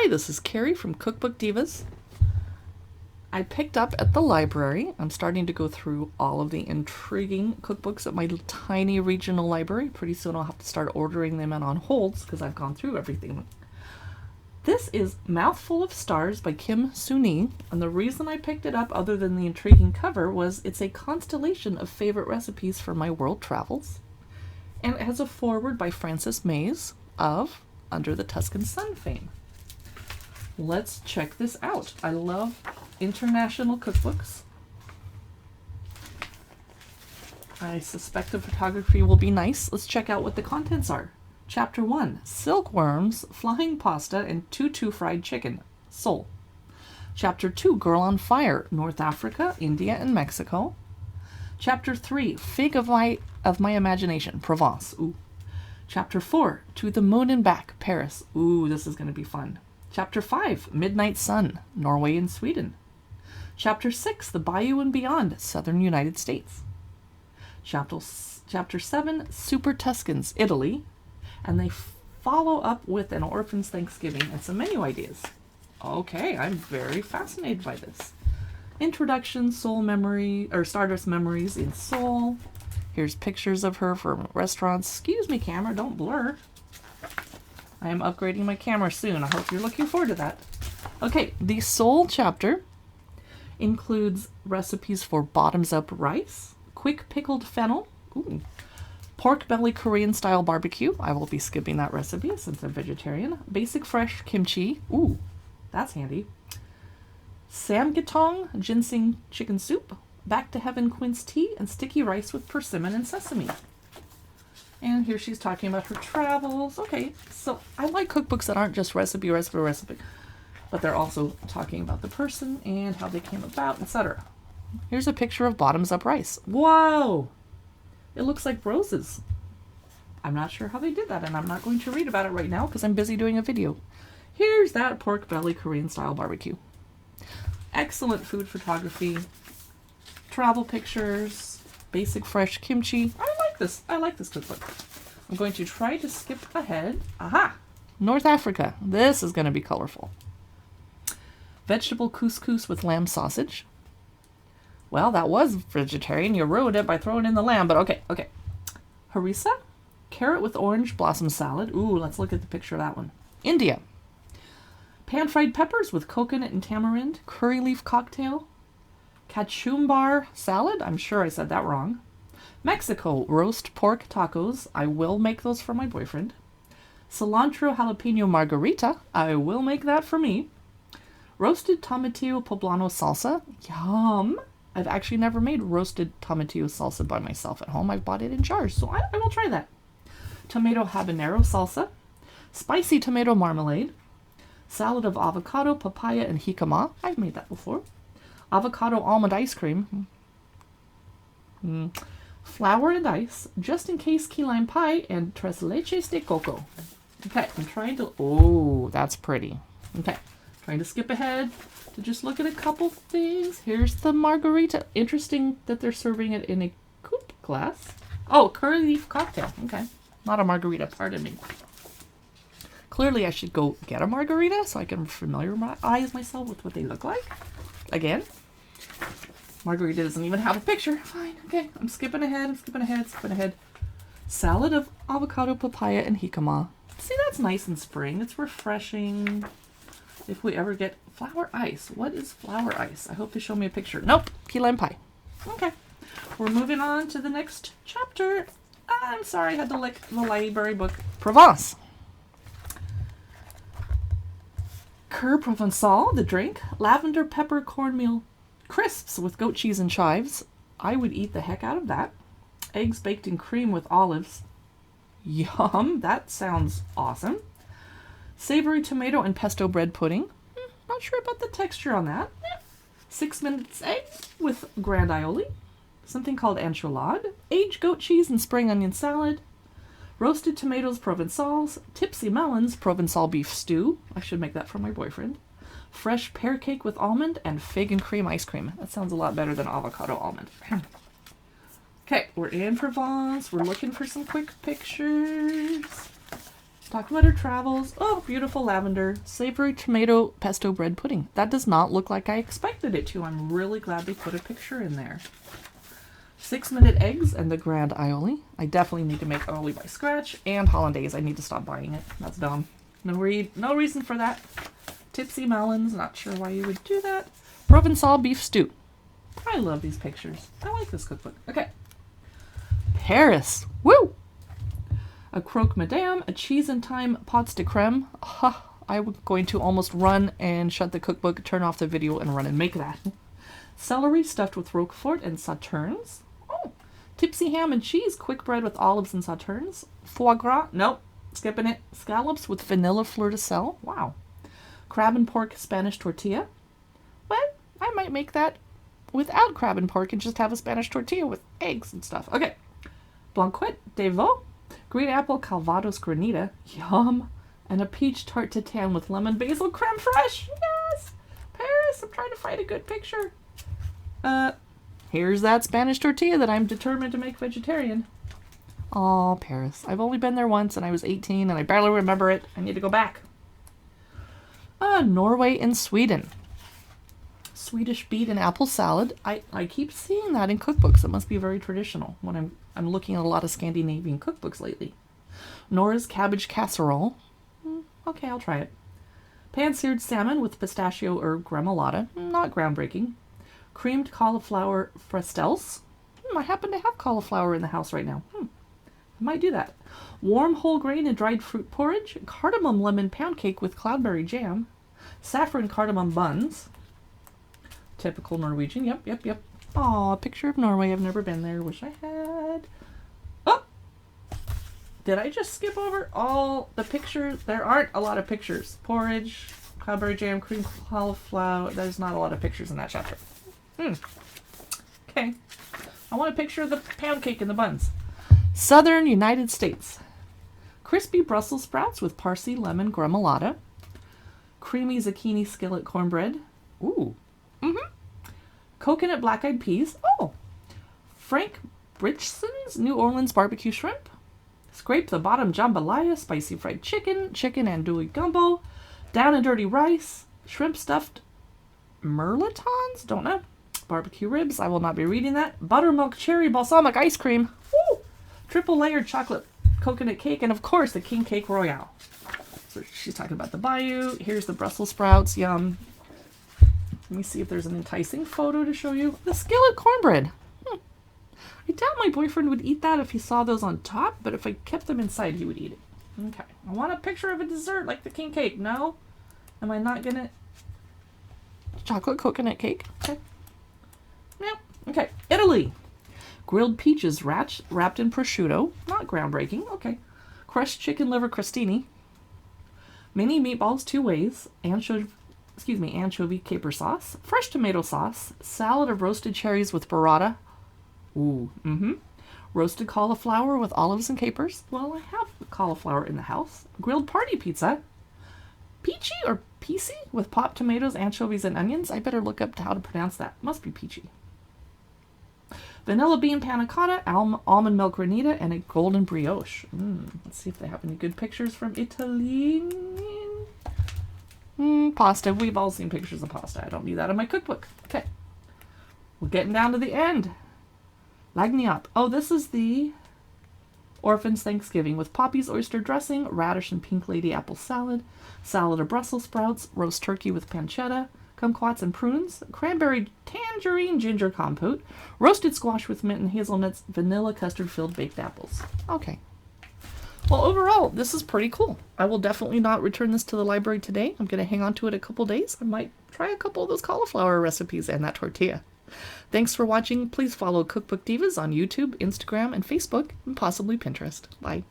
Hi, this is Carrie from Cookbook Divas. I picked up at the library. I'm starting to go through all of the intriguing cookbooks at my tiny regional library. Pretty soon I'll have to start ordering them and on holds because I've gone through everything. This is Mouthful of Stars by Sunee, and the reason I picked it up, other than the intriguing cover, was it's a constellation of favorite recipes for my world travels. And it has a foreword by Frances Mays of Under the Tuscan Sun fame. Let's check this out. I love international cookbooks. I suspect the photography will be nice. Let's check out what the contents are. Chapter 1, Silkworms, Flying Pasta, and Tutu Fried Chicken, Seoul. Chapter 2, Girl on Fire, North Africa, India, and Mexico. Chapter 3, Fig of My Imagination, Provence. Ooh. Chapter 4, To the Moon and Back, Paris. Ooh, this is going to be fun. Chapter 5, Midnight Sun, Norway and Sweden. Chapter 6, The Bayou and Beyond, Southern United States. Chapter 7, Super Tuscans, Italy. And they follow up with an orphan's Thanksgiving and some menu ideas. Okay, I'm very fascinated by this. Introduction, Stardust Memories in Seoul. Here's pictures of her from restaurants. Excuse me, camera, don't blur. I am upgrading my camera soon. I hope you're looking forward to that. Okay, the Seoul chapter includes recipes for bottoms-up rice, quick pickled fennel, ooh, pork belly Korean style barbecue. I will be skipping that recipe since I'm vegetarian. Basic fresh kimchi. Ooh, that's handy. Samgyetong ginseng chicken soup. Back to heaven quince tea and sticky rice with persimmon and sesame. And here she's talking about her travels. Okay, so I like cookbooks that aren't just recipe, but they're also talking about the person and how they came about, etc. Here's a picture of bottoms up rice. Whoa! It looks like roses. I'm not sure how they did that, and I'm not going to read about it right now because I'm busy doing a video. Here's that pork belly Korean style barbecue. Excellent food photography, travel pictures, basic fresh kimchi. I like this cookbook. I'm going to try to skip ahead. Aha! North Africa. This is going to be colorful. Vegetable couscous with lamb sausage. Well, that was vegetarian. You ruined it by throwing in the lamb, but okay. Harissa, carrot with orange blossom salad. Ooh, let's look at the picture of that one. India. Pan-fried peppers with coconut and tamarind. Curry leaf cocktail. Kachumbar salad. I'm sure I said that wrong. Mexico, roast pork tacos. I will make those for my boyfriend. Cilantro jalapeno margarita. I will make that for me. Roasted tomatillo poblano salsa. Yum. I've actually never made roasted tomatillo salsa by myself at home. I've bought it in jars, so I will try that. Tomato habanero salsa. Spicy tomato marmalade. Salad of avocado, papaya, and jicama. I've made that before. Avocado almond ice cream. Flour and ice, just in case key lime pie, and tres leches de coco. Okay, I'm trying to... Oh, that's pretty. Okay, trying to skip ahead to just look at a couple things. Here's the margarita. Interesting that they're serving it in a coupe glass. Oh, curry leaf cocktail. Okay, not a margarita, pardon me. Clearly I should go get a margarita so I can familiarize myself with what they look like. Again. Margarita doesn't even have a picture. Fine, okay. I'm skipping ahead. Salad of avocado, papaya, and jicama. See, that's nice in spring. It's refreshing. If we ever get flour ice. What is flour ice? I hope they show me a picture. Nope. Key lime pie. Okay. We're moving on to the next chapter. I'm sorry, I had to lick the library book. Provence. Coeur Provençal, the drink. Lavender pepper cornmeal crisps with goat cheese and chives. I would eat the heck out of that. Eggs baked in cream with olives. Yum, that sounds awesome. Savory tomato and pesto bread pudding. Not sure about the texture on that. 6 minutes egg with grand aioli. Something called enchilade. Aged goat cheese and spring onion salad. Roasted tomatoes Provençals. Tipsy melons Provençal beef stew. I should make that for my boyfriend. Fresh pear cake with almond and fig and cream ice cream. That sounds a lot better than avocado almond. Okay, we're in Provence. We're looking for some quick pictures. Talking about her travels. Oh, beautiful lavender. Savory tomato pesto bread pudding. That does not look like I expected it to. I'm really glad they put a picture in there. 6-minute eggs and the grand aioli. I definitely need to make aioli by scratch. And hollandaise. I need to stop buying it. That's dumb. No reason for that. Tipsy melons. Not sure why you would do that. Provençal beef stew. I love these pictures. I like this cookbook. Okay. Paris. Woo! A croque madame, a cheese and thyme pots de creme. I'm going to almost run and shut the cookbook, turn off the video, and run and make that. Celery stuffed with roquefort and sauternes. Oh, tipsy ham and cheese, quick bread with olives and sauternes. Foie gras, nope, skipping it. Scallops with vanilla fleur de sel. Wow. Crab and pork Spanish tortilla. Well, I might make that without crab and pork and just have a Spanish tortilla with eggs and stuff. Okay. Blanquette de veau. Green apple calvados granita. Yum. And a peach tart tatin with lemon basil creme fraiche. Yes. Paris, I'm trying to find a good picture. Here's that Spanish tortilla that I'm determined to make vegetarian. Oh, Paris. I've only been there once and I was 18 and I barely remember it. I need to go back. Norway and Sweden. Swedish beet and apple salad. I keep seeing that in cookbooks. It must be very traditional when I'm looking at a lot of Scandinavian cookbooks lately. Nora's cabbage casserole. Okay, I'll try it. Pan-seared salmon with pistachio herb gremolata. Not groundbreaking. Creamed cauliflower frestels. I happen to have cauliflower in the house right now. I might do that. Warm whole grain and dried fruit porridge. Cardamom lemon pound cake with cloudberry jam. Saffron cardamom buns. Typical Norwegian. Yep. Aw, a picture of Norway. I've never been there. Wish I had. Oh! Did I just skip over all the pictures? There aren't a lot of pictures. Porridge, cloudberry jam, cream cauliflower. There's not a lot of pictures in that chapter. Okay. I want a picture of the pound cake and the buns. Southern United States. Crispy Brussels sprouts with parsley lemon gremolata. Creamy zucchini skillet cornbread. Ooh. Coconut black-eyed peas. Oh. Frank Britchson's New Orleans barbecue shrimp. Scrape the bottom jambalaya, spicy fried chicken, chicken andouille gumbo, down and dirty rice, shrimp stuffed merletons. Don't know. Barbecue ribs. I will not be reading that. Buttermilk cherry balsamic ice cream. Woo! Triple layered chocolate coconut cake, and of course the king cake royale. So she's talking about the bayou. Here's the Brussels sprouts. Yum. Let me see if there's an enticing photo to show you. The skillet cornbread. I doubt my boyfriend would eat that if he saw those on top, but if I kept them inside, he would eat it. Okay. I want a picture of a dessert like the king cake. No? Am I not gonna... Chocolate coconut cake? Okay. Yep. Okay. Italy. Grilled peaches wrapped in prosciutto. Not groundbreaking. Okay. Crushed chicken liver crostini. Mini meatballs 2 ways. Anchovy caper sauce, fresh tomato sauce, salad of roasted cherries with burrata. Ooh, Roasted cauliflower with olives and capers. Well, I have cauliflower in the house. Grilled party pizza. Peachy or peachy with popped tomatoes, anchovies, and onions. I better look up how to pronounce that. Must be peachy. Vanilla bean panna cotta, almond milk granita, and a golden brioche. Let's see if they have any good pictures from Italy. Pasta. We've all seen pictures of pasta. I don't need that in my cookbook. Okay. We're getting down to the end. Lagniappe. Oh, this is the Orphan's Thanksgiving with poppies, oyster dressing, radish and pink lady apple salad, salad of Brussels sprouts, roast turkey with pancetta, kumquats and prunes, cranberry tangerine ginger compote, roasted squash with mint and hazelnuts, vanilla custard-filled baked apples. Okay. Well, overall, this is pretty cool. I will definitely not return this to the library today. I'm going to hang on to it a couple days. I might try a couple of those cauliflower recipes and that tortilla. Thanks for watching. Please follow Cookbook Divas on YouTube, Instagram, and Facebook, and possibly Pinterest. Bye.